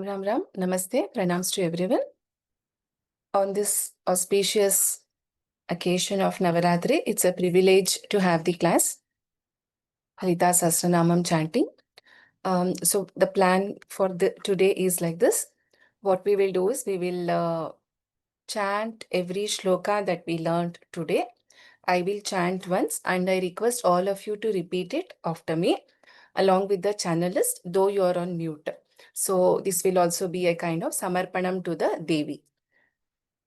Ram Ram Ram. Namaste. Pranams to everyone. On this auspicious occasion of Navaratri, it's a privilege to have the class, Halita Sahasranamam chanting. So the plan for today is like this. What we will do is we will chant every shloka that we learned today. I will chant once and I request all of you to repeat it after me along with the channelist, though you are on mute. So this will also be a kind of samarpanam to the Devi.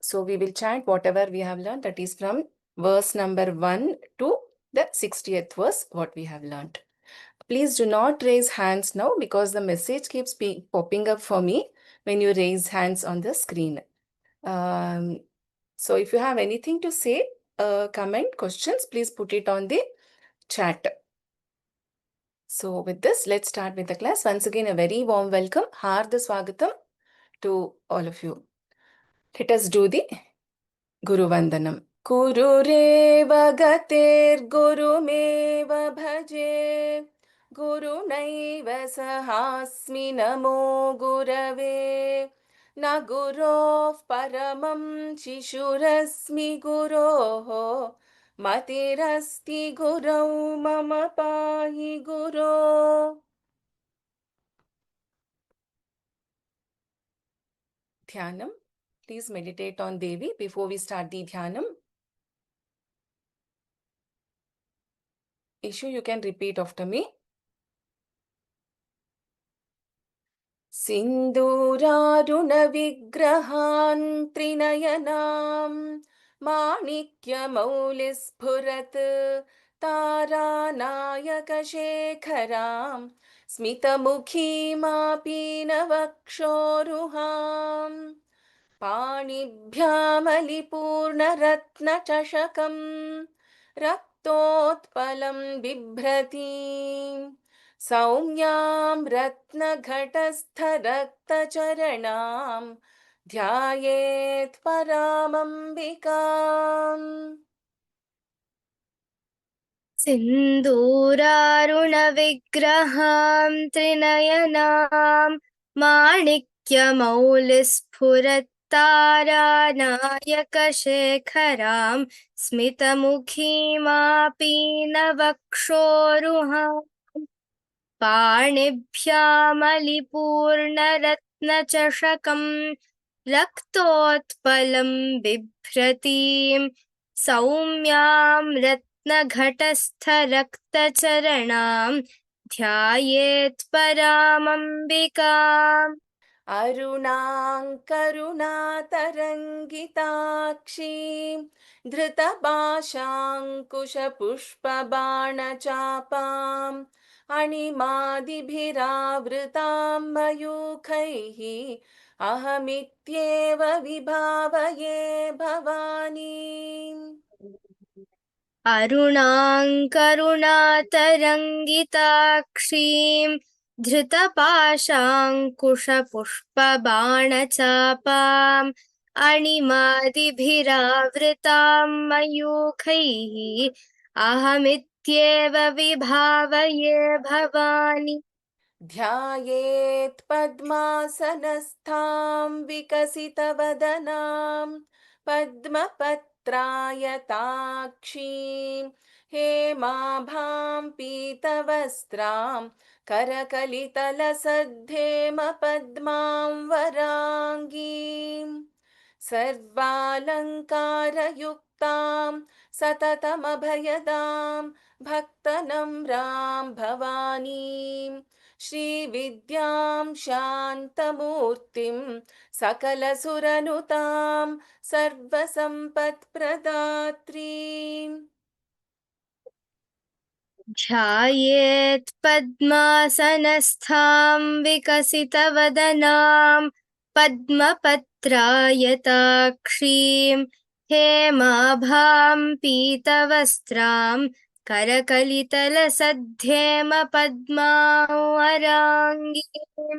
So we will chant whatever we have learned, that is from verse number 1 to the 60th verse, what we have learned. Please do not raise hands now because the message keeps popping up for me when you raise hands on the screen. So if you have anything to say, comment, questions, please put it on the chat. So with this, let's start with the class. Once again, a very warm welcome. Hardha Swagatam to all of you. Let us do the Guru Vandanam. Kurureva gatirgurumev bhaje Gurunaiva sahasmi namo gurave Na gurof paramam shishurasmi guroho Matirasti gurau mama pahi guro. Dhyanam. Please meditate on Devi before we start the Dhyanam. Ishu, you can repeat after me. Sindhuraruna trinayanam Manikya-maulispurat Taranayaka-shekharam Smita-mukhi-mapina-vakshoruham Panibhyamali-purna-ratna-chashakam Raktotpalam bibhratim Saumyam ratna-ghatastha-rakta-charanam Dhyayet paramambikam. सिन्दूरारुणविग्रहां त्रिनयनां माणिक्यमौलिस्फुरत्तारानायकशेखरां स्मितमुखीमापीनवक्षोरुहां पाणिभ्यामलिपूर्णरत्नचषकं रक्तोत्पलं बिभ्रतीं सौम्यां रत्नघटस्थरक्तचरणां ध्यायेत् परामम्बिकाम् अरुणाङ्करुणातरङ्गिताक्षीं धृतपाशाङ्कुशपुष्पबाणचापाम् अणिमादिभिरावृतां मयूखैः अहमित्येव विभावये भवानीम्. अरुणाङ्करुणातरङ्गिताक्षीं धृतपाशाङ्कुशपुष्पबाणचापाम् अणिमादिभिरावृतां मयूखैः अहमित्येव विभावये भवानि. ध्यायेत् पद्मासनस्थां विकसितवदनां पद्मपत्रायताक्षीं हेमाभां पीतवस्त्रां करकलितलसद्धेमपद्मां वराङ्गीं सर्वालङ्कारयुक्तां सततमभयदां भक्तनम्रां भवानीं श्रीविद्यां शान्तमूर्तिं सकलसुरनुतां सर्वसम्पत्प्रदात्रीम्. ध्यायेत् पद्मासनस्थां विकसितवदनां पद्मपत्रायताक्षीं हेमाभां पीतवस्त्रां करकलितलसद्धेमपद्मां वराङ्गीं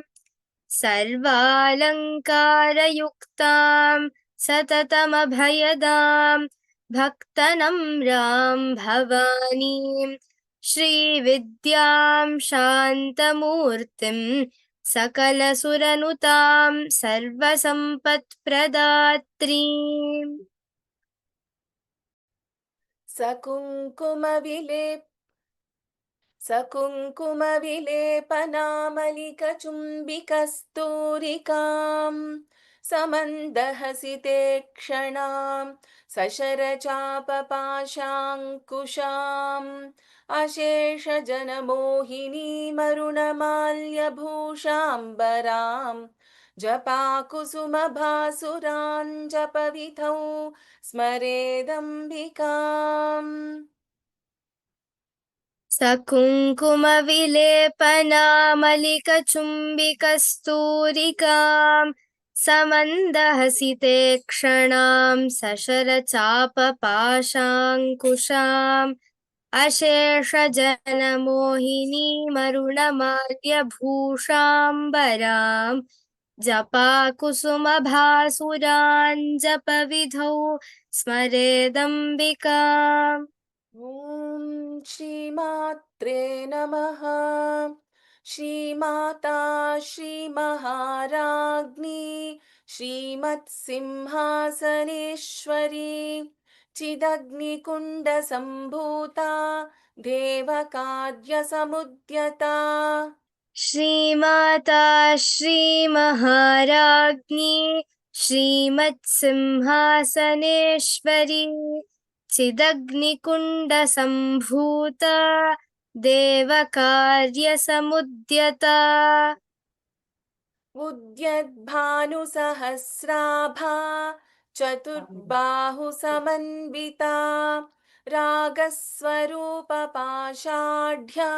सर्वालङ्कारयुक्तां सततमभयदां भक्तनम्रां भवानीं श्रीविद्यां शान्तमूर्तिं सकलसुरनुतां सर्वसम्पत्प्रदात्रीम् सकुङ्कुमविलेपनामलिकचुम्बिकस्तूरिकाम् समन्दहसिते क्षणाम् सशरचापपाशाङ्कुशाम् अशेषजनमोहिनीमरुणमाल्यभूषाम्बराम् जपाकुसुमभासुरान् जपविधौ स्मरेदम्बिकाम् सकुङ्कुमविलेपनामलिकचुम्बिकस्तूरिकाम् समन्दहसिते क्षणां सशरचापपाशाङ्कुशाम् अशेषजनमोहिनीमरुणमाल्यभूषाम्बराम् जपाकुसुमभासुरान् जपविधौ स्मरेदम्बिकाम् ॐ श्रीमात्रे नमः श्रीमाता श्रीमहाराज्ञी श्रीमत्सिंहासनेश्वरी चिदग्निकुण्डसम्भूता देवकार्यसमुद्यता श्रीमाता श्रीमहाराज्ञी श्रीमत्सिंहासनेश्वरी चिदग्निकुण्डसम्भूता देवकार्यसमुद्यता उद्यद्भानुसहस्राभा चतुर्बाहुसमन्विता रागस्वरूपपाषाढ्या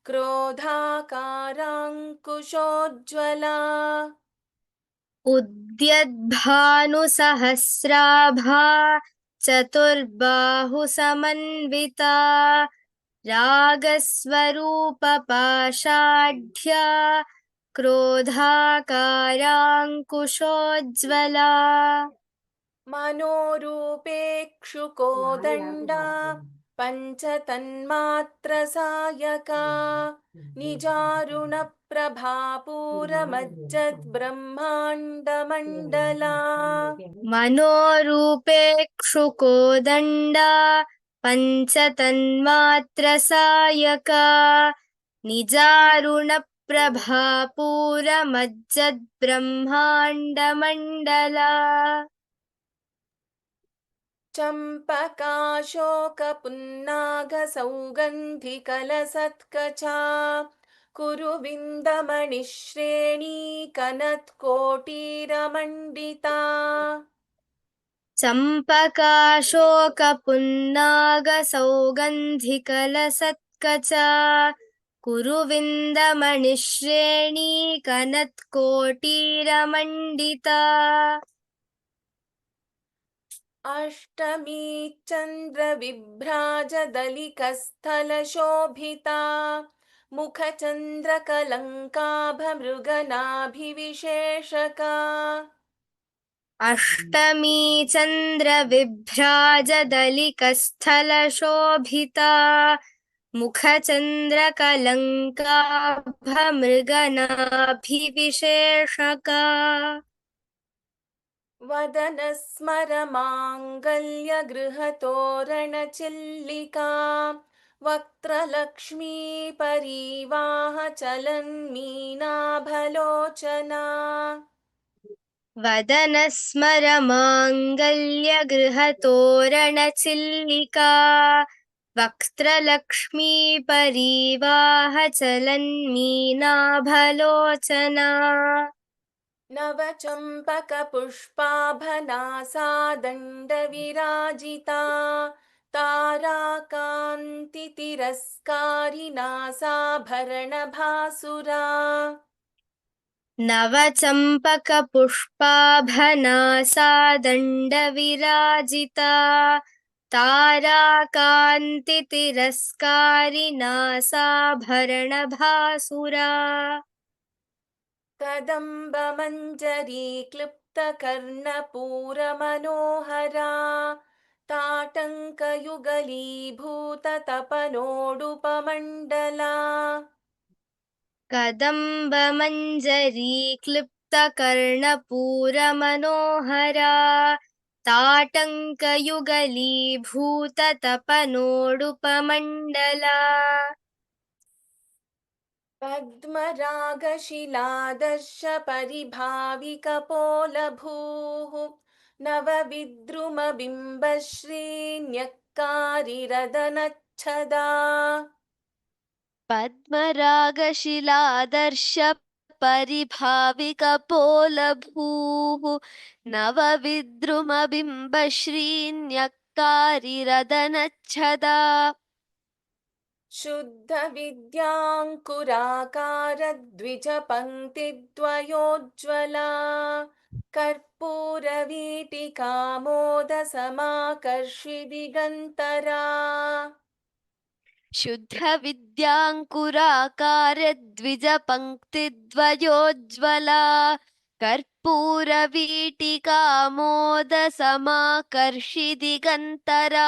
क्रोधाकाराङ्कुशोज्ज्वला उद्यद्भानुसहस्राभा चतुर्बाहुसमन्विता रागस्वरूपपाषाढ्या क्रोधाकाराङ्कुशोज्ज्वला मनोरूपेक्षुकोदण्डा पञ्चतन्मात्रसायका निजारुणप्रभापूरमज्जद्ब्रह्माण्डमण्डला मनोरूपेक्षुकोदण्डा पञ्चतन्मात्रसायका निजारुणप्रभापूरमज्जद्ब्रह्माण्डमण्डला चम्पकाशोकपुन्नागसौगन्धिकलसत्कचा कुरुविन्दमणिश्रेणी कनत्कोटीरमण्डिता चम्पकाशोकपुन्नागसौगन्धिकलसत्कचा कुरुविन्दमणिश्रेणी कनत्कोटीरमण्डिता अष्टमी चन्द्रविभ्राजदलिकस्थलशोभिता मुखचन्द्रकलङ्काभमृगनाभिविशेषका अष्टमी चन्द्रविभ्राजदलिकस्थलशोभिता मुखचन्द्रकलङ्काभमृगनाभिविशेषका वदनस्मरमाङ्गल्यगृहतोरणचिल्लिका वक्त्रलक्ष्मीपरीवाहचलन्मीनाभलोचना वदनस्मरमाङ्गल्यगृहतोरणचिल्लिका वक्त्रलक्ष्मीपरीवाहचलन्मीनाभलोचना नवचम्पकपुष्पाभनासा ताराकान्तितिरस्कारिणासाभरणभासुरा नवचम्पकपुष्पाभनासा दण्डविराजिता ताराकान्तितिरस्कारिणासाभरणभासुरा कदम्बमञ्जरीक्लृप्तकर्णपूरमनोहरा ताटङ्कयुगलीभूततपनोडुपमण्डला कदम्बमञ्जरी क्लिप्तकर्णपूरमनोहरा ताटङ्कयुगलीभूततपनोडुपमण्डला पद्मरागशिलादर्शपरिभाविकपोलभूः नवविद्रुमबिम्बश्रीन्यक्कारिरदनच्छदा पद्मरागशिलादर्श परिभाविकपोलभूः नवविद्रुमबिम्बश्रीन्यक्कारिरदनच्छदा शुद्धविद्याङ्कुराकारद्विजपङ्क्तिद्वयोज्ज्वला कर्पूरवीटिकामोदसमाकर्षि दिगन्तरा शुद्धविद्याङ्कुराकारद्विजपङ्क्तिद्वयोज्ज्वला कर्पूरवीटिकामोदसमाकर्षि दिगन्तरा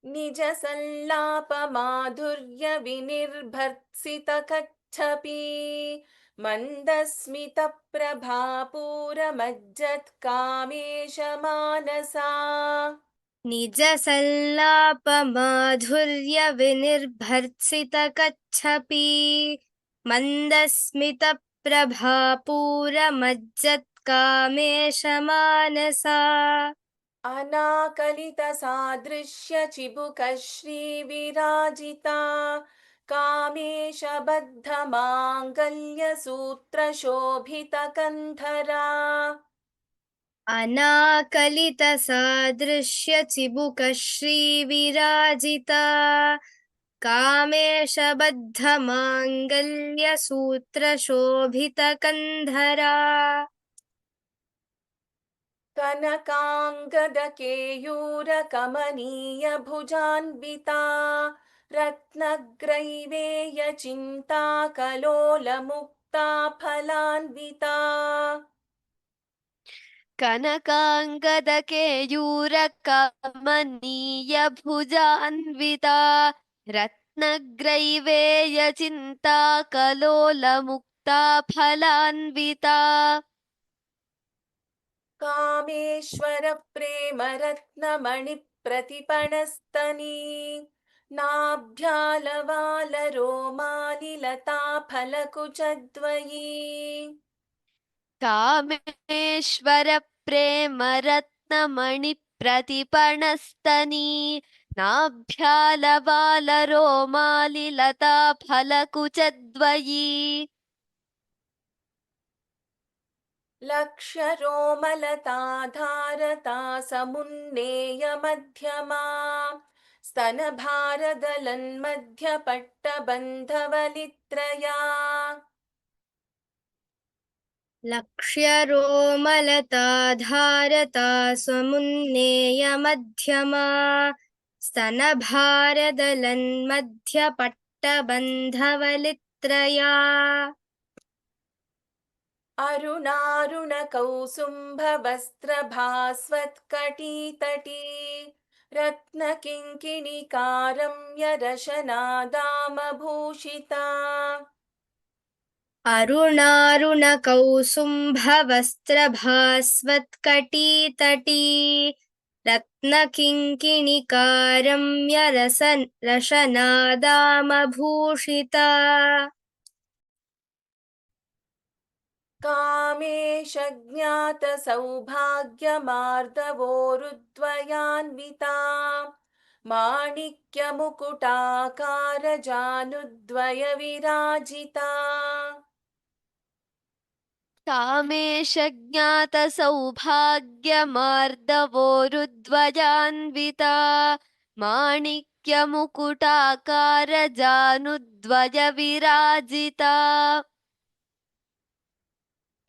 निजसल्लापमाधुर्यविनिर्भर्त्सितकच्छपी मन्दस्मितप्रभापूरमज्जत्कामेशमानसा निजसल्लापमाधुर्यविनिर्भर्त्सितकच्छपी मन्दस्मितप्रभापूरमज्जत्कामेशमानसा अनाकलितसादृश्यचिबुकश्रीविराजिता कामेशबद्धमाङ्गल्यसूत्रशोभितकन्धरा अनाकलितसादृश्यचिबुकश्रीविराजिता कामेशबद्धमाङ्गल्यसूत्रशोभितकन्धरा कनकाङ्गदकेयूरकमनीयभुजान्विता रत्नग्रैवेयचिन्ताकलोलमुक्ता फलान्विता कनकाङ्गदकेयूरकमनीयभुजान्विता रत्नग्रैवेयचिन्ताकलोलमुक्ता फलान्विता कामेश्वरप्रेमरत्नमणिप्रतिपणस्तनी नाभ्यालवालरोमालिलताफलकुचद्वयी कामेश्वरप्रेमरत्नमणिप्रतिपणस्तनी नाभ्यालवालरोमालिलता फलकुचद्वयी लक्ष्यरोमलताधारता समुन्नेयमध्यमा स्तनभारदलन्मध्यपट्टबन्धवलित्रया लक्ष्यरोमलताधारता स्वमुन्नेयमध्यमा स्तनभारदलन्मध्यपट्टबन्धवलित्रया अरुणारुणकौसुम्भवस्त्रभास्वत्कटीतटी रत्नकिङ्किणिकारम्यरशनादामभूषिता अरुणारुणकौसुम्भवस्त्रभास्वत्कटीतटी रत्नकिङ्किणिकारम्यरसनदामभूषिता कामेशज्ञातसौभाग्यमार्दवोरुद्वयान्विता माणिक्यमुकुटाकारजानुद्वयविराजिता कामेशज्ञातसौभाग्यमार्दवोरुद्वयान्विता माणिक्यमुकुटाकारजानुद्वयविराजिता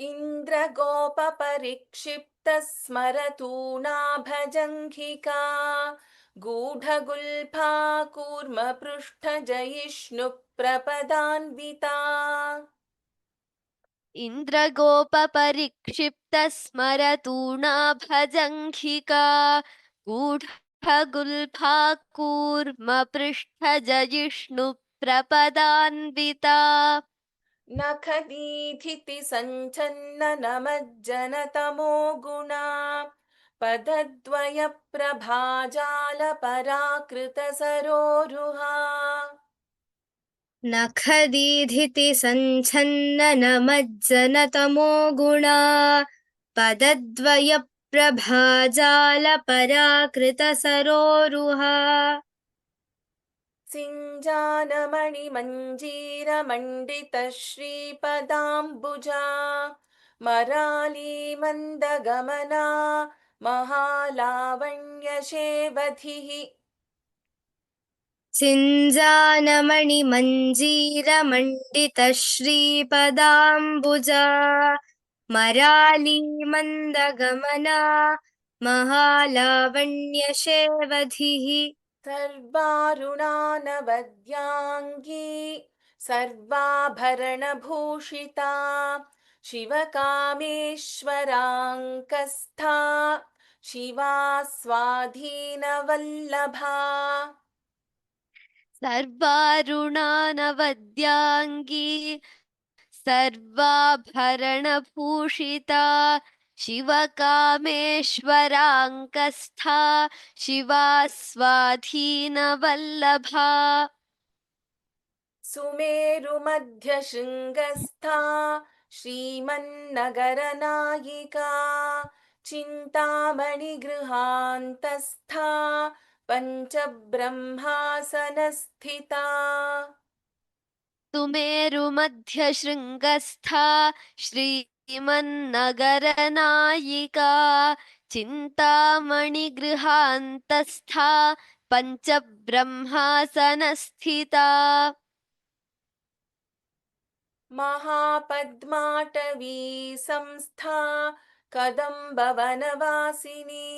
इन्द्रगोपपरिक्षिप्तस्मरतूणाभजङ्घिका गूढगुल्फा कूर्मपृष्ठजयिष्णुप्रपदान्विता इन्द्रगोपपरिक्षिप्तस्मरतूणाभजङ्घिका गूढगुल्फा कूर्मपृष्ठजयिष्णुप्रपदान्विता प्रपदान्विता नखदीधिति सञ्चन्ननमज्जनतमो गुणा पदद्वयप्रभाजालपराकृतसरोरुहा नखदीधिति सञ्छन्ननमज्जनतमो गुणा पदद्वयप्रभाजालपराकृतसरोरुहा सिञ्जानमणिमञ्जीरमण्डितश्रीपदाम्बुजा मरालीमन्दगमना महालावण्यशेवधिः सिञ्जानमणिमञ्जीरमण्डितश्रीपदाम्बुजा मरालीमन्दगमना महालावण्यशेवधिः सर्वारुणानवद्याङ्गी सर्वाभरणभूषिता शिवकामेश्वराङ्कस्था शिवा स्वाधीनवल्लभा सर्वारुणानवद्याङ्गी सर्वाभरणभूषिता शिवकामेश्वराङ्कस्था शिवा स्वाधीनवल्लभा सुमेरुमध्यशृङ्गस्था श्रीमन्नगरनायिका चिन्तामणिगृहान्तस्था पञ्चब्रह्मासनस्थिता सुमेरुमध्यशृङ्गस्था श्रीमन्नगरनायिका चिन्तामणिगृहान्तस्था पञ्चब्रह्मासनस्थिता महापद्माटवी संस्था कदम्बवनवासिनी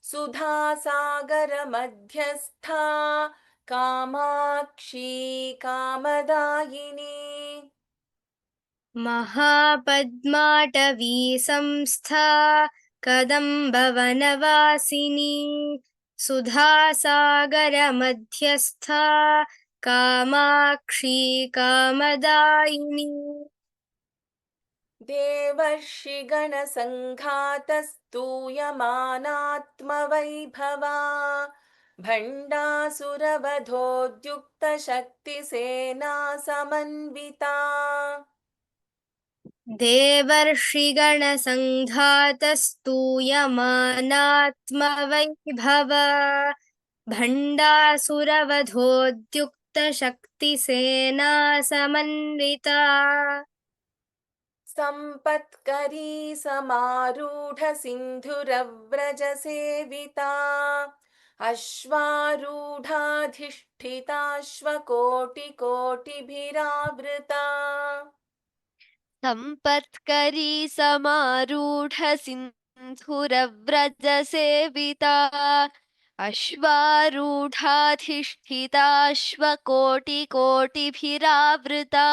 सुधासागरमध्यस्था कामाक्षी कामदायिनी महापद्माटवी संस्था कदम्बवनवासिनी सुधासागरमध्यस्था कामाक्षी कामदायिनी देवर्षिगणसङ्घातस्तूयमानात्मवैभवा भण्डासुरवधोद्युक्तशक्तिसेना समन्विता देवर्षिगणसङ्घातस्तूयमानात्मवैभव भण्डासुरवधोद्युक्तशक्तिसेना समन्विता सम्पत्करी समारूढसिन्धुरव्रजसेविता अश्वारूढाधिष्ठिताश्वकोटिकोटिभिरावृता सम्पत्करी समारूढसिन्धुरव्रजसेविता अश्वारूढाधिष्ठिताश्वकोटिकोटिभिरावृता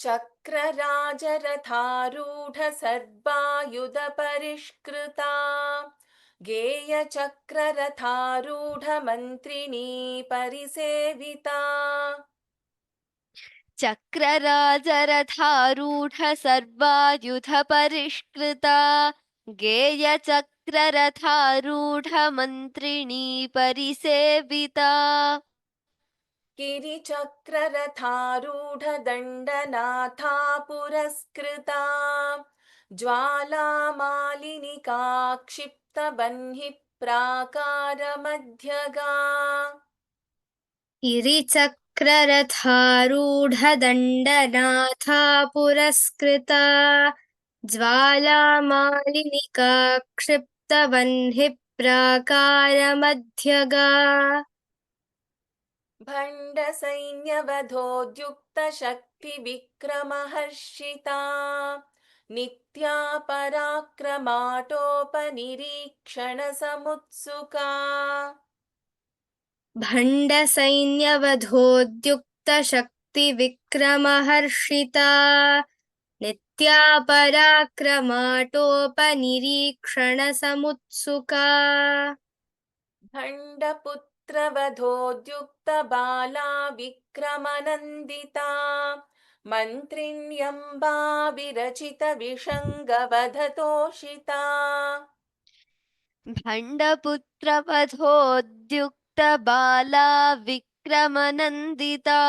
चक्रराजरथारूढसर्वायुधपरिष्कृता गेयचक्ररथारूढमन्त्रिणी परिसेविता चक्रराजरथारूढसर्वायुधपरिष्कृता गेयचक्ररथारूढमन्त्रिणी परिसेविता गिरिचक्ररथारूढदण्डनाथा पुरस्कृता ज्वालामालिनिका क्षिप्तबह्निः प्राकारमध्यगा गिरिचक्ररथारूढदण्डनाथा पुरस्कृता ज्वालामालिनिका क्षिप्तवह्निः प्राकारमध्यगा भण्डसैन्यवधोद्युक्तशक्तिविक्रमहर्षिता नित्या पराक्रमाटोपनिरीक्षणसमुत्सुका भण्डसैन्यवधोद्युक्तशक्तिविक्रमहर्षिता नित्या पराक्रमाटोपनिरीक्षणसमुत्सुका भण्डपुत्रवधोद्युक्तबाला विक्रमनन्दिता मन्त्रिण्यम्बा विरचितविषङ्गवधतोषिता भण्डपुत्रवधोद्युक्तबाला विक्रमनन्दिता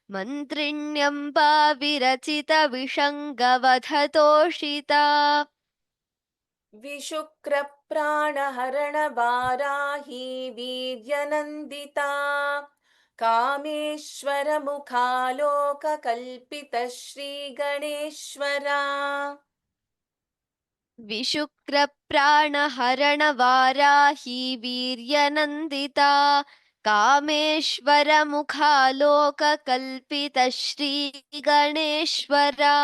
मन्त्रिण्यम्बा विरचितविषङ्गवधतोषिता विशुक्रप्राणहरणवाराही वीर्यनन्दिता कामेश्वरमुखालोककल्पितश्रीगणेश्वरा विशुक्रप्राणहरणवाराही वीर्यनन्दिता कामेश्वरमुखालोककल्पितश्रीगणेश्वरा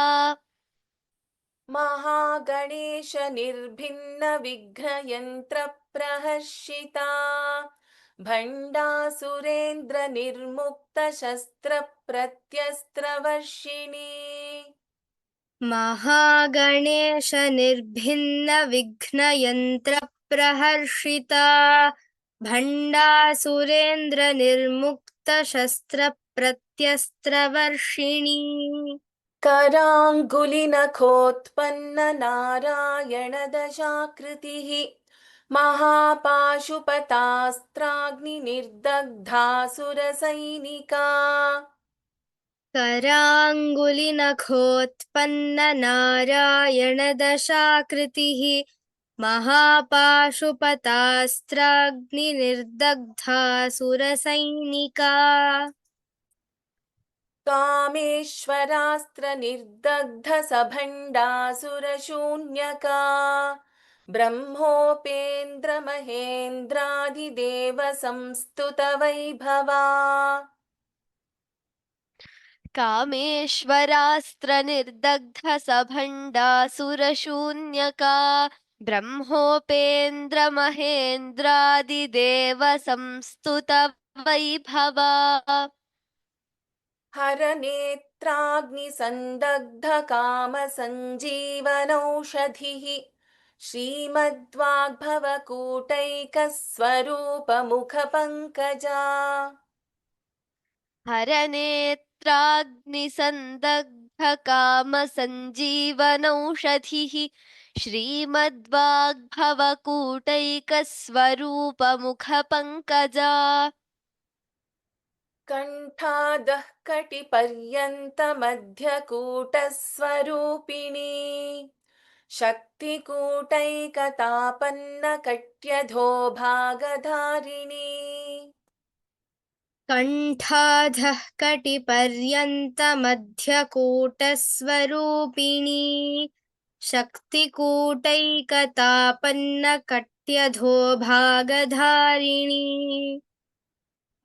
महागणेश निर्भिन्न विघ्नयन्त्रप्रहर्षिता भण्डासुरेन्द्र निर्मुक्त शस्त्र प्रत्यस्त्रवर्षिणी महागणेश निर्भिन्न विघ्न प्रहर्षिता भण्डासुरेन्द्र निर्मुक्त शस्त्र प्रत्यस्त्रवर्षिणी कराङ्गुलिनखोत्पन्न नारायण दशाकृतिः महापाशुपतास्त्राग्निर्दग्धासुरसैनिका कराङ्गुलिनखोत्पन्न नारायण दशाकृतिः महापाशुपतास्त्राग्निर्दग्धासुरसैनिका कामेश्वरास्त्र निर्दग्ध सभण्डासुरशून्यका ब्रह्मोपेन्द्र महेन्द्राधिदेव संस्तुत वैभवा कामेश्वरास्त्रनिर्दग्धसभण्डासुरशून्यका ब्रह्मोपेन्द्रमहेन्द्रादिदेव संस्तुत वैभवा हरनेत्राग्निसन्दग्ध कामसञ्जीवनौषधिः श्रीमद्वाग्भवकूटैकस्वरूपमुखपङ्कजा हरनेत्राग्निसन्दग्धकामसञ्जीवनौषधिः श्रीमद्वाग्भवकूटैकस्वरूपमुखपङ्कजा कण्ठादः कटिपर्यन्तमध्यकूटस्वरूपिणी शक्तिकूटैकतापन्नकट्यधो भागधारिणी कण्ठाधः कटिपर्यन्तमध्यकूटस्वरूपिणी शक्तिकूटैकतापन्नकट्यधो भागधारिणी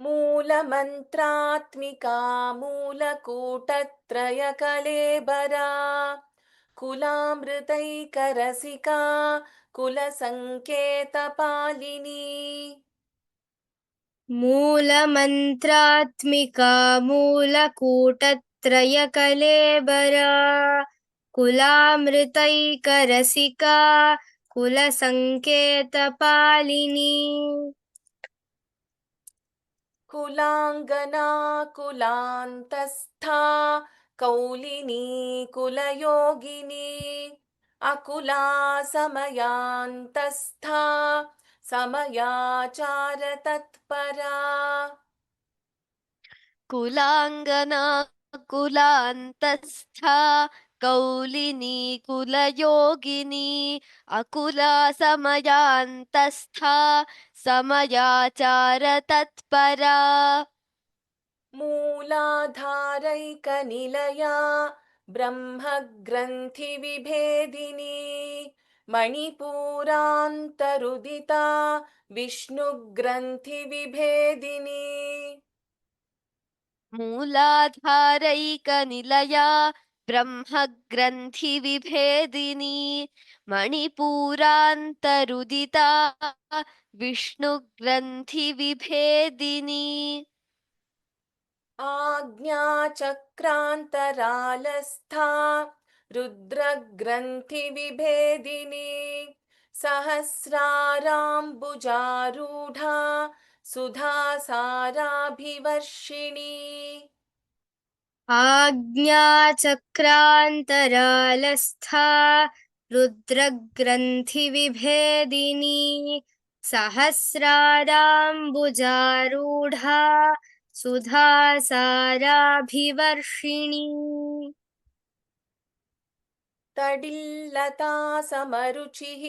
मूलमन्त्रात्मिका मूलकूटत्रयकलेबरा कुलामृतैकरसिका कुलसङ्केतपालिनी मूलमन्त्रात्मिका मूलकूटत्रयकलेबरा कुलामृतैकरसिका कुलसङ्केतपालिनी कुलाङ्गना कुलान्तस्था कौलिनी कुलयोगिनी अकुला समयान्तस्था समयाचार तत्परा कुलाङ्गना कुलान्तस्था कौलिनी कुलयोगिनी अकुला समयान्तस्था समयाचार तत्परा मूलाधारैकनिलया ब्रह्मग्रन्थिविभेदिनी मणिपूरान्तरुदिता विष्णुग्रन्थिविभेदिनी मूलाधारैकनिलया ब्रह्मग्रन्थिविभेदिनी मणिपूरान्तरुदिता विष्णुग्रन्थिविभेदिनी आज्ञाचक्रान्तरालस्था रुद्रग्रन्थिविभेदिनी सहस्राराम्बुजारूढा सुधासाराभिवर्षिणी आज्ञाचक्रान्तरालस्था रुद्रग्रन्थिविभेदिनी सहस्राराम्बुजारूढा सुधासाराभिवर्षिणी तडिल्लता समरुचिः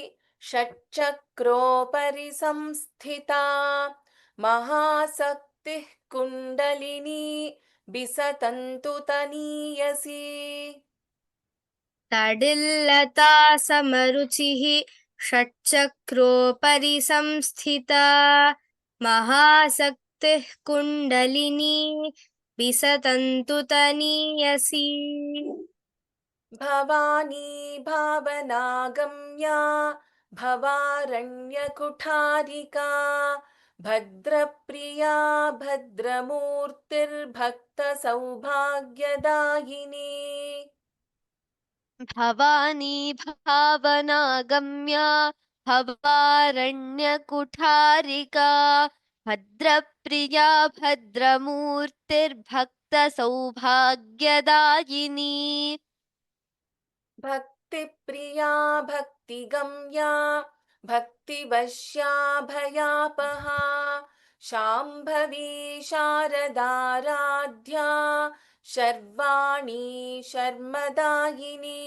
षट्चक्रोपरि संस्थिता महाशक्तिः कुण्डलिनी बिसतन्तुतनीयसी तडिल्लता समरुचिः षट्चक्रोपरि संस्थिता महाशक्तिः कुण्डलिनी विसतन्तुतनीयसी भवानी भावनागम्या भवारण्यकुठारिका भद्रप्रिया भद्रमूर्तिर्भक्तसौभाग्यदायिनी भवानी भावनागम्या भवारण्यकुठारिका भद्रप्रिया भद्रमूर्तिर्भक्तसौभाग्यदायिनी भक्तिप्रिया भक्तिगम्या भक्तिवश्या भयापहा शाम्भवी शारदाराध्या शर्वाणी शर्मदायिनी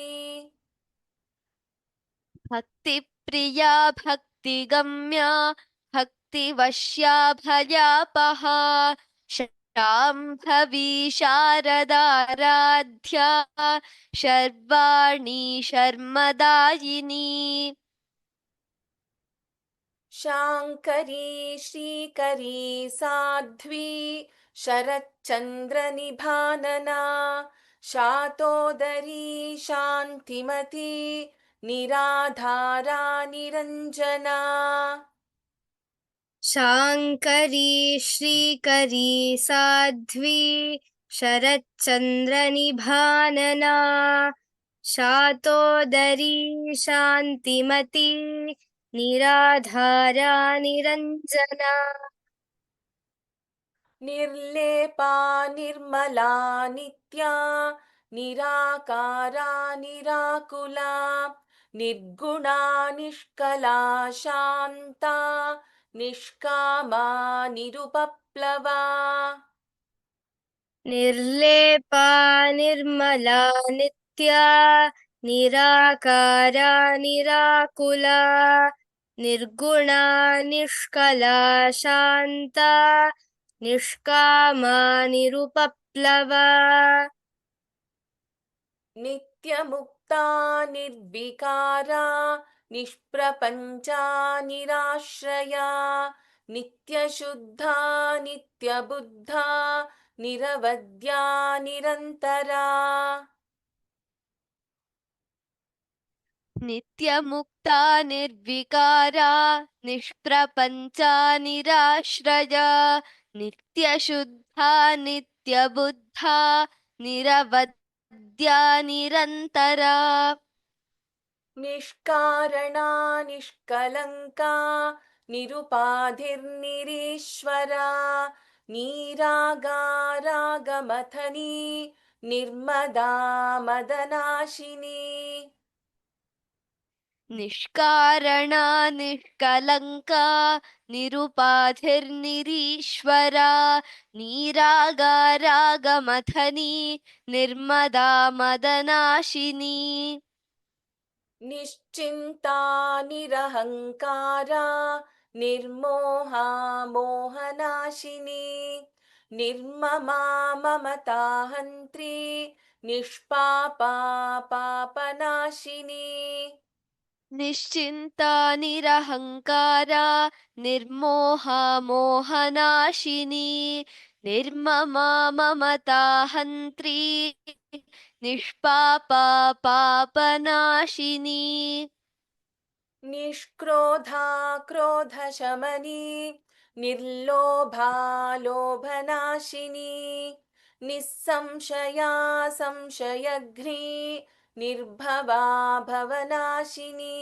भक्तिप्रिया भक्तिगम्या भक्तिवश्या भयापहा शाम्भवी शारदाराध्या शर्वाणी शर्मदायिनी शाङ्करी श्रीकरी साध्वी शरच्चन्द्रनिभानना शातोदरी शान्तिमती निराधारा निरञ्जना शाङ्करी श्रीकरी साध्वी शरच्चन्द्रनिभानना शातोदरी शान्तिमती निराधारा निरञ्जना निर्लेपा निर्मला नित्या निराकारा निराकुला निर्गुणा निष्कला शान्ता निष्कामा निरुपप्लवा निर्लेपा निर्मला नित्या निराकारा निराकुला निर्गुणा निष्कला शान्ता निष्कामा निरुपप्लवा नित्यमुक्ता निर्विकारा निष्प्रपञ्चा निराश्रया नित्यशुद्धा नित्यबुद्धा निरवद्या निरन्तरा नित्यमुक्ता निर्विकारा निष्प्रपञ्चा निराश्रया नित्यशुद्धा नित्यबुद्धा निरवद्या निरन्तरा निष्कारणा निष्कलङ्का निरुपाधिर्निरीश्वरा नीरागारागमथनी निर्मदा मदनाशिनी निष्कारणा निष्कलङ्का निरुपाधिर्निरीश्वरा नीरागारागमथनी निर्मदा मदनाशिनी निश्चिन्ता निरहङ्कारा निर्मोहा मोहनाशिनी निर्ममा ममता हन्त्री निष्पापा पापनाशिनी निश्चिन्ता निरहङ्कारा निर्मोहा मोहनाशिनी निर्ममा ममता हन्त्री निष्पापा पापनाशिनी निष्क्रोधा क्रोधशमनी निर्लोभा लोभनाशिनी निस्संशया संशयघ्नी निर्भवा भवनाशिनी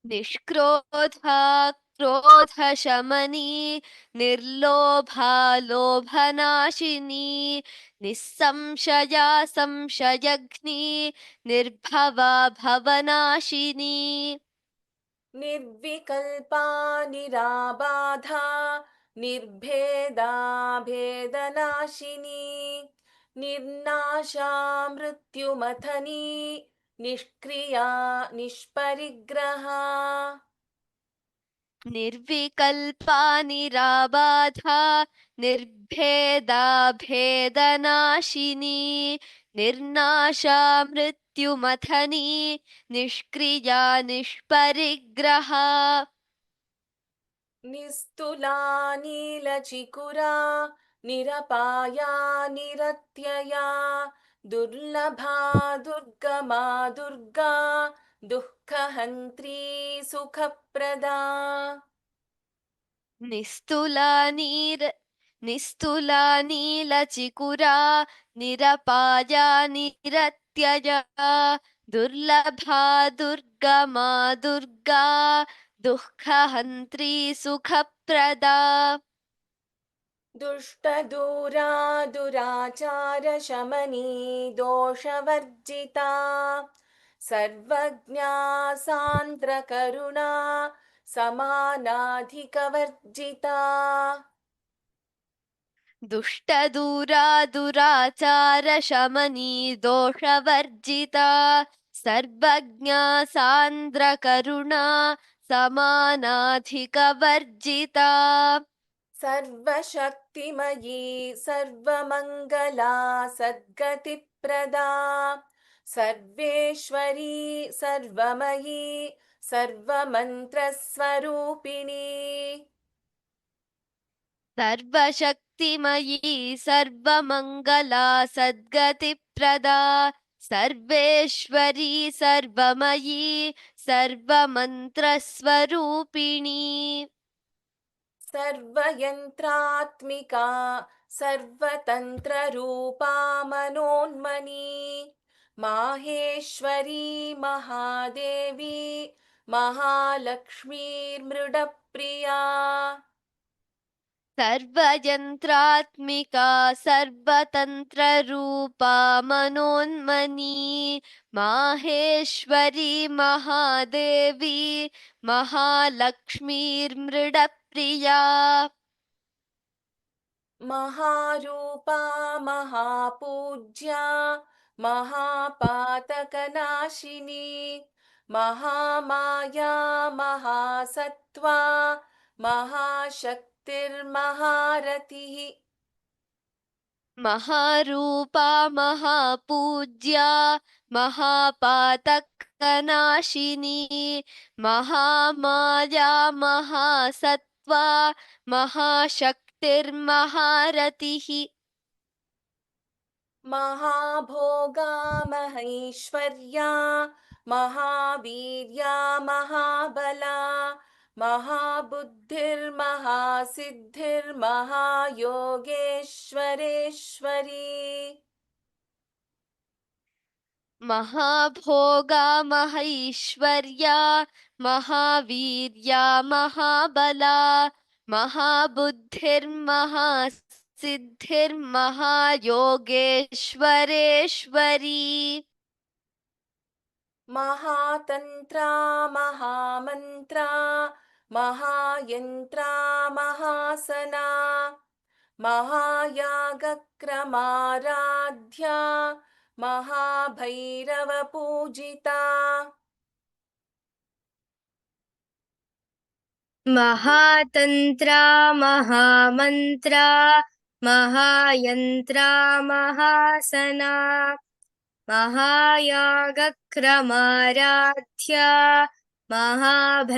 निष्क्रोधा क्रोधशमनी निर्लोभा लोभनाशिनी निस्संशया संशयग्नी निर्भवा भवनाशिनी निर्विकल्पा निराबाधा निर्भेदा भेदनाशिनी निर्नाशा मृत्युमथनी निष्क्रिया निष्परिग्रहा निर्विकल्पा निराबाधा निर्भेदा भेदनाशिनी निर्नाशा मृत्युमथनी निष्क्रिया निष्परिग्रहा निस्तुला नीलचिकुरा निरपाया निरत्यया दुर्लभा दुर्गमा दुर्गा दुःखहन्त्री सुखप्रदा निस्तुला नीलचिकुरा निरपाया निरत्यया दुर्लभा दुर्गमा दुर्गा दुःखहन्त्री सुखप्रदा दुष्टदूरा दुराचारशमनी दोषवर्जिता सर्वज्ञा सान्द्रकरुणा समानाधिकवर्जिता दुष्टदूरा दुराचारशमनी दोषवर्जिता सर्वज्ञा सान्द्रकरुणा समानाधिकवर्जिता सर्वशक्तिमयी सर्वमङ्गला सद्गतिप्रदा सर्वेश्वरी सर्वमयी सर्वमन्त्रस्वरूपिणी सर्वशक्तिमयी सर्वमङ्गला सद्गतिप्रदा सर्वेश्वरी सर्वमयी सर्वमन्त्रस्वरूपिणी सर्वयन्त्रात्मिका सर्वतन्त्ररूपा मनोन्मनी माहेश्वरी महादेवी महालक्ष्मीर्मृडप्रिया सर्वयन्त्रात्मिका सर्वतन्त्ररूपा मनोन्मनी माहेश्वरी महादेवी महालक्ष्मीर्मृडप्रिया महारूपा महापूज्या महापातकनाशिनी महामाया महासत्त्वा महाशक्तिर्महारतिः महारूपा महापूज्या महापातकनाशिनी महामाया महासत्त्वा महाशक्तिर्महारतिः महाभोगा महैश्वर्या महावीर्या महाबला महाबुद्धिर्महासिद्धिर्महायोगेश्वरेश्वरी महाभोगा महैश्वर्या महावीर्या महाबला महाबुद्धिर्महासिद्धिर्महायोगेश्वरेश्वरी महातन्त्रा महामन्त्रा महायन्त्रा महासना महायागक्रमाराध्या महाभैरवपूजिता महातन्त्रा महामन्त्रा महायन्त्रा महासना महायागक्रमाराध्या महाभैरवपूजिता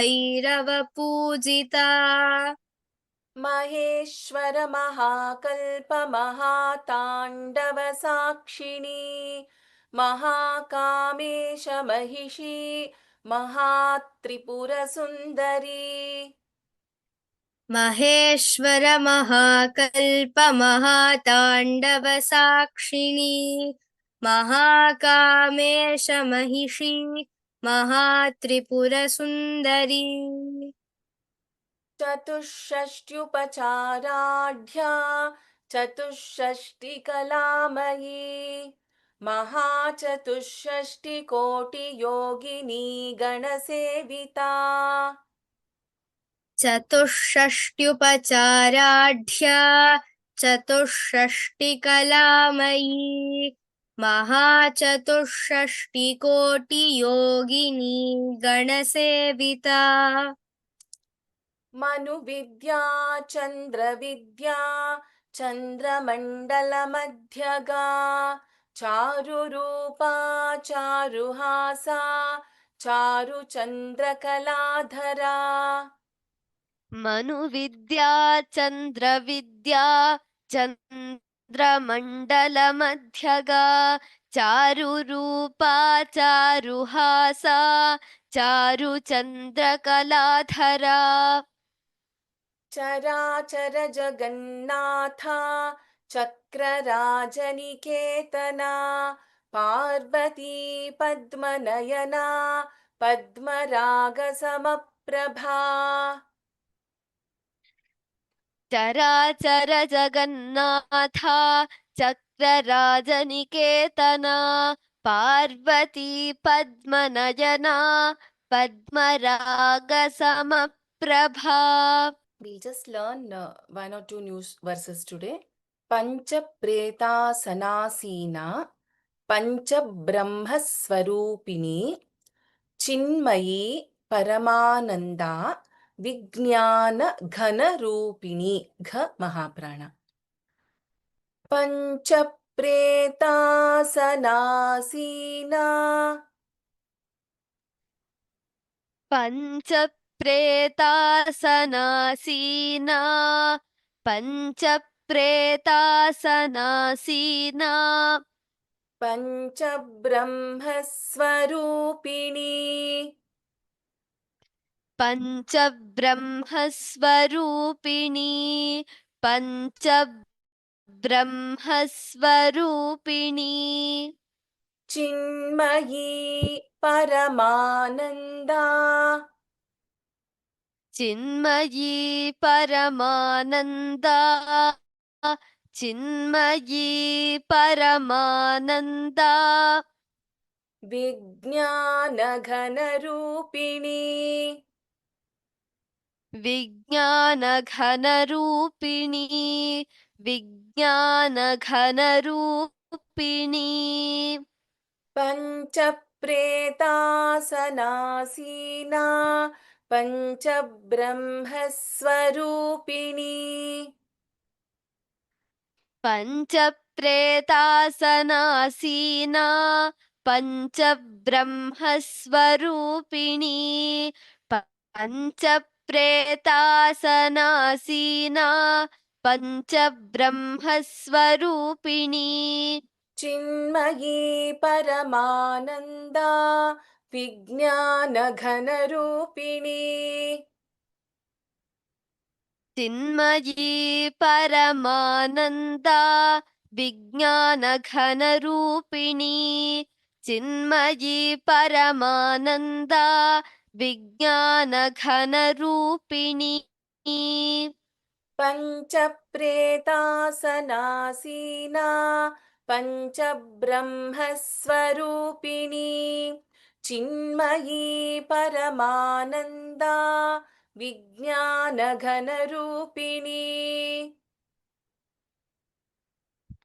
महेश्वर महाकल्प महाताण्डवसाक्षिणी महाकामेश महिषी महात्रिपुरसुन्दरी महेश्वर महाकल्प महाताण्डवसाक्षिणी महाकामेश महिषी महात्रिपुरसुन्दरी चतुष्षष्ट्युपचाराढ्या चतुष्षष्टिकलामयी महाचतुष्षष्टिकोटियोगिनी गणसेविता चतुष्षष्ट्युपचाराढ्या चतुष्षष्टिकलामयी महाचतुष्षष्टिकोटियोगिनी गणसेविता मनुविद्या चन्द्रविद्या चन्द्रमण्डलमध्यगा चारुरूपा चारुहासा चारुचन्द्रकलाधरा मनुविद्या चन्द्रविद्या चन्द्रमण्डलमध्यगा चारुरूपा चारुहासा चारुचन्द्रकलाधरा चराचरजगन्नाथा चक्रराजनिकेतना पार्वती पद्मनयना पद्मरागसमप्रभा चराचर Jagannatha चक्रराजनिकेतना Parvati पद्मनयना पद्मरागसमप्रभा. We'll just learn one or two new verses today. Panchapretasana Panchabrahmaswarupini Chinmayi Paramananda Vijnana Ghanarupini Gha Mahaprana. Panchapretasana पञ्चप्रेतासनासीना पञ्चप्रेतासनासीना पञ्चब्रह्मस्वरूपिणी पञ्चब्रह्मस्वरूपिणी पञ्चब्रह्मस्वरूपिणी Chinmayi परमानन्दा Chinmayi परमानन्दा Chinmayi परमानन्दा विज्ञानघनरूपिणी विज्ञानघनरूपिणी विज्ञानघनरूपिणी पञ्चप्रेतासनासीना पञ्चब्रह्मस्वरूपिणी पञ्चप्रेतासनासीना पञ्चब्रह्मस्वरूपिणी पञ्चप्रेतासनासीना पञ्चब्रह्मस्वरूपिणी Chinmayi परमानन्दा विज्ञानघनरूपिणी Chinmayi परमानन्दा विज्ञानघनरूपिणी Chinmayi परमानन्दा विज्ञानघनरूपिणी पञ्चप्रेतासनासीना पञ्चब्रह्मस्वरूपिणी Chinmayi परमानन्दा विज्ञानघनरूपिणी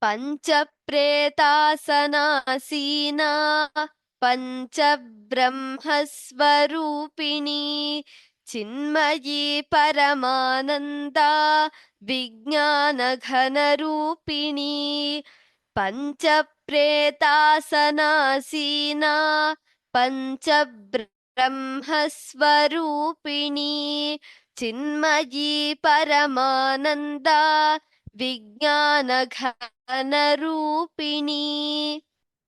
पञ्चप्रेतासनासीना पञ्चब्रह्मस्वरूपिणी Chinmayi परमानन्दा विज्ञानघनरूपिणी पञ्चप्रेतासनासीना पञ्चब्रह्मस्वरूपिणी Chinmayi परमानन्दा विज्ञानघनरूपिणी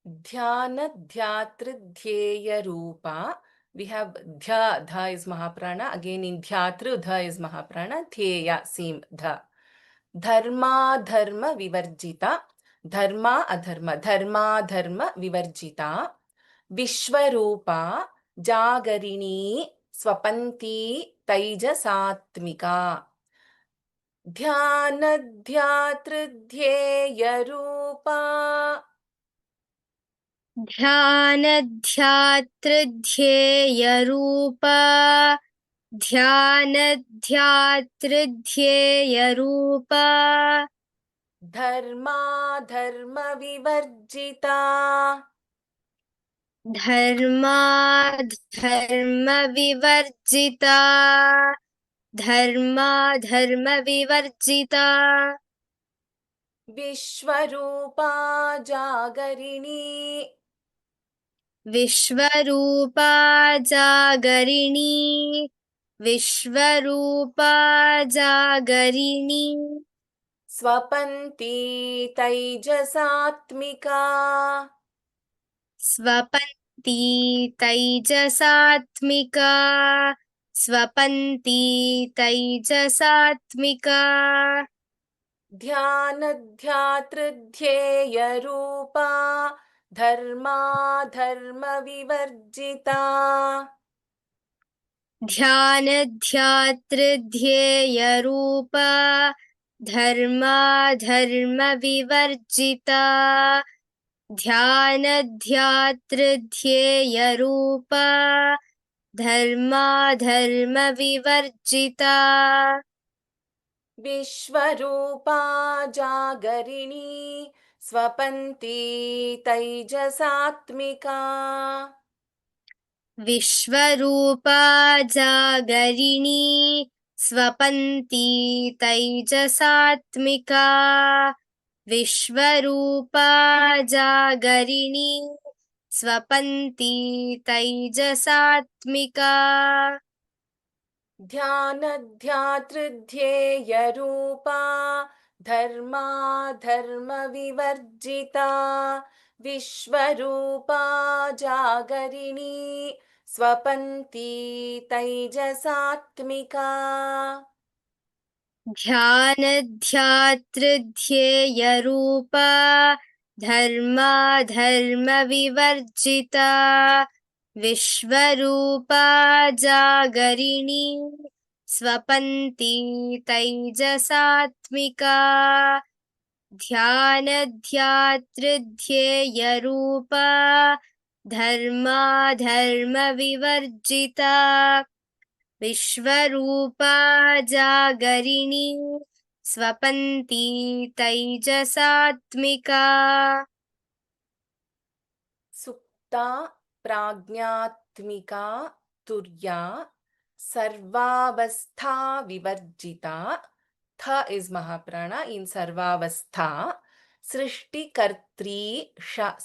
ध्यानध्यातृध्येयरूपा. We have dhya, dha is Mahaprana. Again in dhyatru, dha is Mahaprana. Theya, same dha. Dharma, dharma, vivarjita. Dharma, adharma. Dharma, dharma, vivarjita. Vishwarupa, जागरिणी स्वपन्ती तैजसात्मिका ध्यानध्यातृध्येयरूपा ध्यानध्यातृध्येयरूपा ध्यानध्यातृध्येयरूपा धर्माधर्मविवर्जिता धर्माधर्मविवर्जिता धर्माधर्मविवर्जिता विश्वरूपा जागरिणी विश्वरूपा जागरिणी विश्वरूपा जागरिणी स्वपन्ती तैजसात्मिका स्वपन्ती तैजसात्मिका स्वपन्ती तैजसात्मिका ध्यानध्यातृध्येयरूपा धर्माधर्मविवर्जिता ध्यानध्यातृध्येयरूपा धर्माधर्मविवर्जिता ध्यानध्यातृध्येयरूपा धर्माधर्मविवर्जिता विश्वरूपा जागरिणी स्वपन्ती तैजसात्मिका विश्वरूपा जागरिणी स्वपन्ती तैजसात्मिका विश्वरूपा जागरिणी स्वपन्ती तैजसात्मिका ध्यानध्यातृध्येयरूपा धर्माधर्मविवर्जिता विश्वरूपा जागरिणी स्वपन्ती तैजसात्मिका ध्यानध्यातृध्येयरूपा धर्माधर्मविवर्जिता विश्वरूपा जागरिणी स्वपन्ती तैजसात्मिका ध्यानध्यातृध्येयरूपा धर्माधर्मविवर्जिता विश्वरूपा जागरिणी स्वपन्ती तैजसात्मिका सुप्ता प्राज्ञात्मिका तुर्या सर्वावस्था विवर्जिता थ is Mahaprana in सर्वावस्था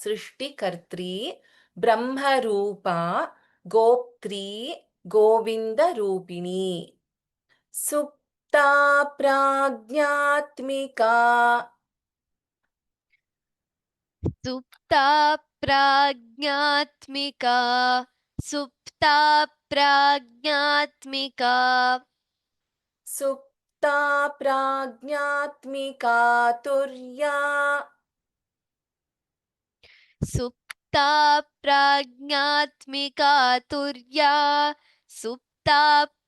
सृष्टिकर्त्री ब्रह्मरूपा गोप्त्री गोविन्दरूपिणी सुप्ता प्राज्ञात्मिका सुप्ता प्राज्ञात्मिका सुप्ता प्राज्ञात्मिका सुप्ता प्राज्ञात्मिका तुर्या सुप्ता प्राज्ञात्मिका तुर्या सुप्ता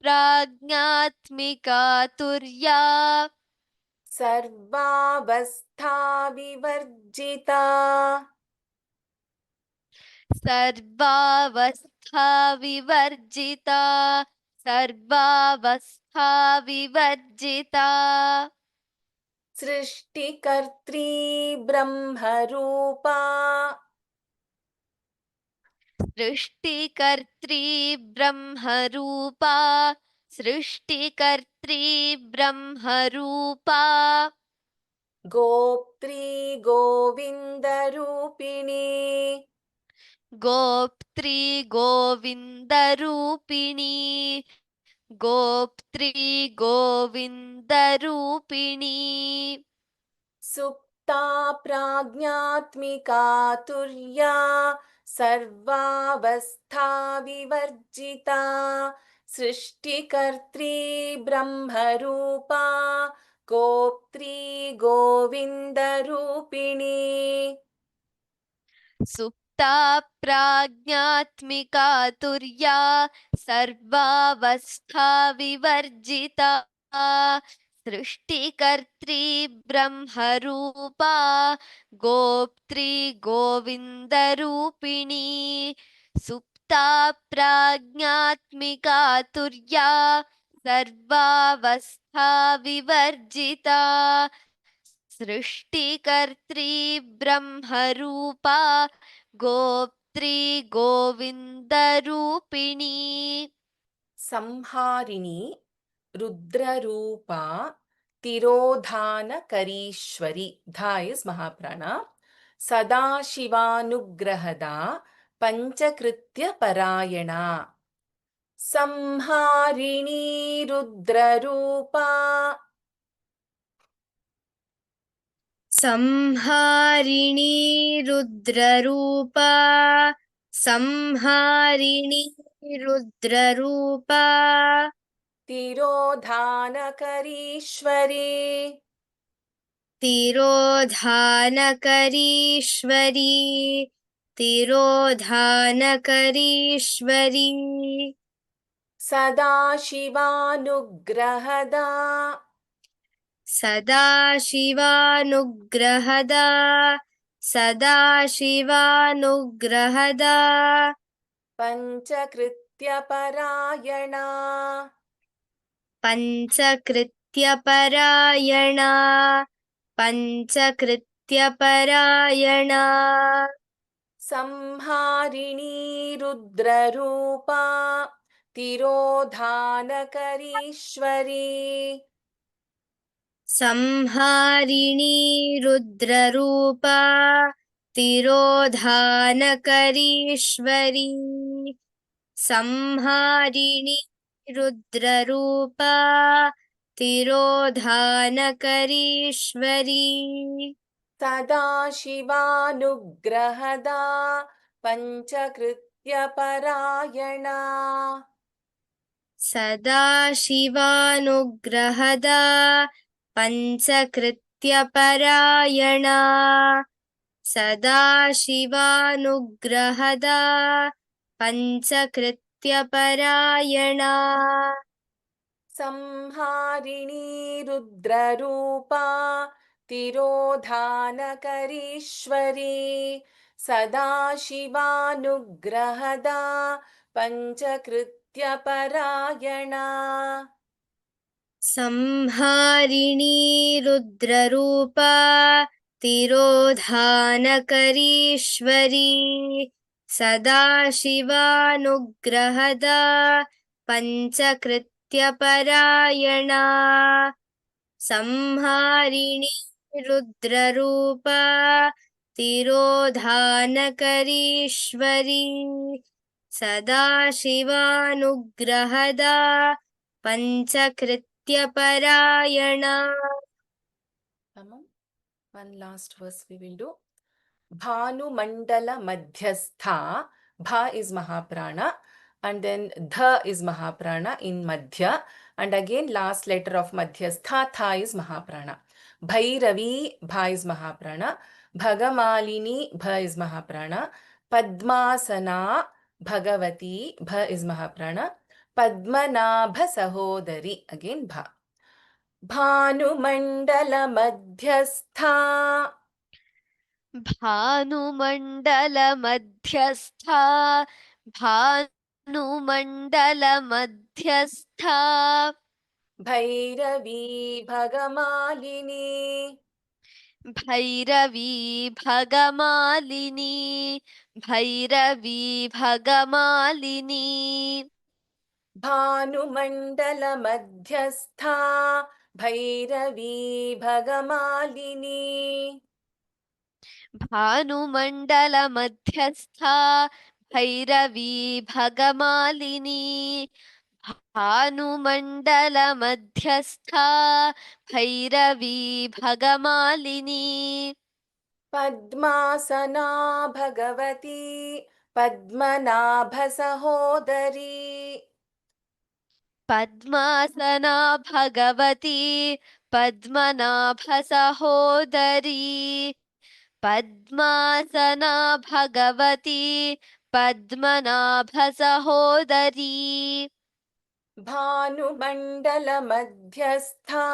प्राज्ञात्मिका तुर्या सर्वावस्था विवर्जिता सर्वावस्था विवर्जिता सर्वावस्था विवर्जिता सृष्टिकर्त्री ब्रह्मरूपा सृष्टिकर्त्री ब्रह्मरूपा सृष्टिकर्त्री ब्रह्मरूपा गोप्त्री गोविन्दरूपिणी गोप्त्री गोविन्दरूपिणी गोप्त्री गोविन्दरूपिणी सुप्ता प्राज्ञात्मिका तुर्या सर्वावस्था विवर्जिता सृष्टिकर्त्री ब्रह्मरूपा गोप्त्री गोविन्दरूपिणी सुप्ता प्राज्ञात्मिका तुर्या सर्वावस्था विवर्जिता सृष्टिकर्त्री ब्रह्मरूपा गोप्त्री गोविन्दरूपिणी सुप्ता प्राज्ञात्मिका तुर्या सर्वावस्था विवर्जिता सृष्टिकर्त्री ब्रह्मरूपा गोप्त्री गोविन्दरूपिणी संहारिणी रुद्ररूपा तिरोधानकरीश्वरी धा is महाप्राण सदाशिवानुग्रहदा पञ्चकृत्यपरायणा संहारिणी रुद्ररूपा संहारिणी रुद्ररूपा संहारिणी रुद्ररूपा तिरोधानकरीश्वरी तिरोधानकरीश्वरी तिरोधानकरीश्वरी सदाशिवानुग्रहदा सदाशिवानुग्रहदा सदाशिवानुग्रहदा पञ्चकृत्यपरायणा पञ्चकृत्यपरायणा पञ्चकृत्यपरायणा संहारिणी रुद्ररूपा तिरोधानकरीश्वरी संहारिणी रुद्ररूपा तिरोधानकरीश्वरी संहारिणी रुद्ररूपा तिरोधानकरीश्वरी सदाशिवानुग्रहदा पञ्चकृत्यपरायणा सदाशिवानुग्रहदा पञ्चकृत्यपरायणा सदाशिवानुग्रहदा पञ्चकृत्यपरायणा संहारिणी रुद्ररूपा तिरोधानकरीश्वरी सदाशिवानुग्रहदा पञ्चकृत्यपरायणा संहारिणी रुद्ररूपा तिरोधानकरीश्वरी सदाशिवानुग्रहदा पञ्चकृत्यपरायणा संहारिणी रुद्ररूपा तिरोधानकरीश्वरी सदाशिवानुग्रहदा पञ्चकृत्यपरायणा One last verse we will do. Bhanumandala Madhyastha. Bha is Mahaprana and then Dha is Mahaprana in Madhya. And again last letter of Madhyastha, Tha is Mahaprana. Bhairavi, Bha is Mahaprana. Bhagamalini, Bha is Mahaprana. Padmasana, Bhagavati, Bha is Mahaprana. Padmanabha Sahodari, again Bha. भानुमण्डलमध्यस्था भानुमण्डलमध्यस्था भानुमण्डलमध्यस्था Bhairavi भगमालिनी भैरवी भगमालिनी भैरवी भगमालिनी भानुमण्डलमध्यस्था भैरवी भगमालिनी भानुमण्डलमध्यस्था भैरवी भगमालिनी भानुमण्डलमध्यस्था भैरवी भगमालिनी पद्मासना भगवती पद्मनाभसहोदरी पद्मासना भगवती पद्मनाभसहोदरी पद्मासना भगवती पद्मनाभसहोदरी भानुमण्डलमध्यस्था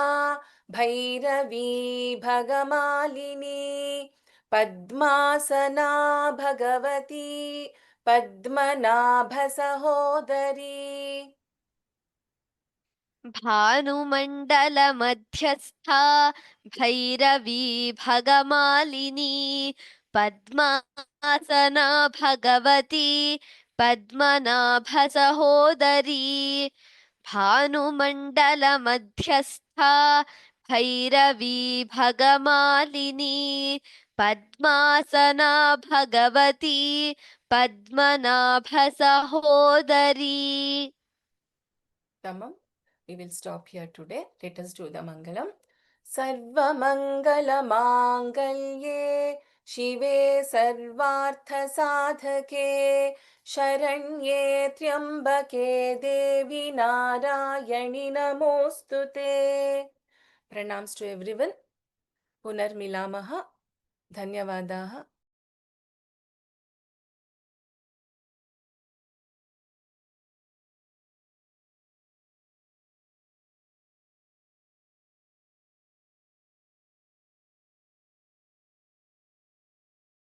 भैरवी भगमालिनी पद्मासना भगवती पद्मनाभसहोदरी भानुमण्डलमध्यस्था भैरवी भगमालिनी पद्मासना भगवती पद्मनाभसहोदरी भानुमण्डलमध्यस्था भैरवी भगमालिनी पद्मासना भगवती पद्मनाभसहोदरी Tamam. We will stop here today. Let us do the Mangalam. सर्वमङ्गलमाङ्गल्ये शिवे सर्वार्थसाधके शरण्ये त्र्यम्बके देवी नारायणि नमोऽस्तु ते. Pranams to everyone. पुनर्मिलामः. धन्यवादाः.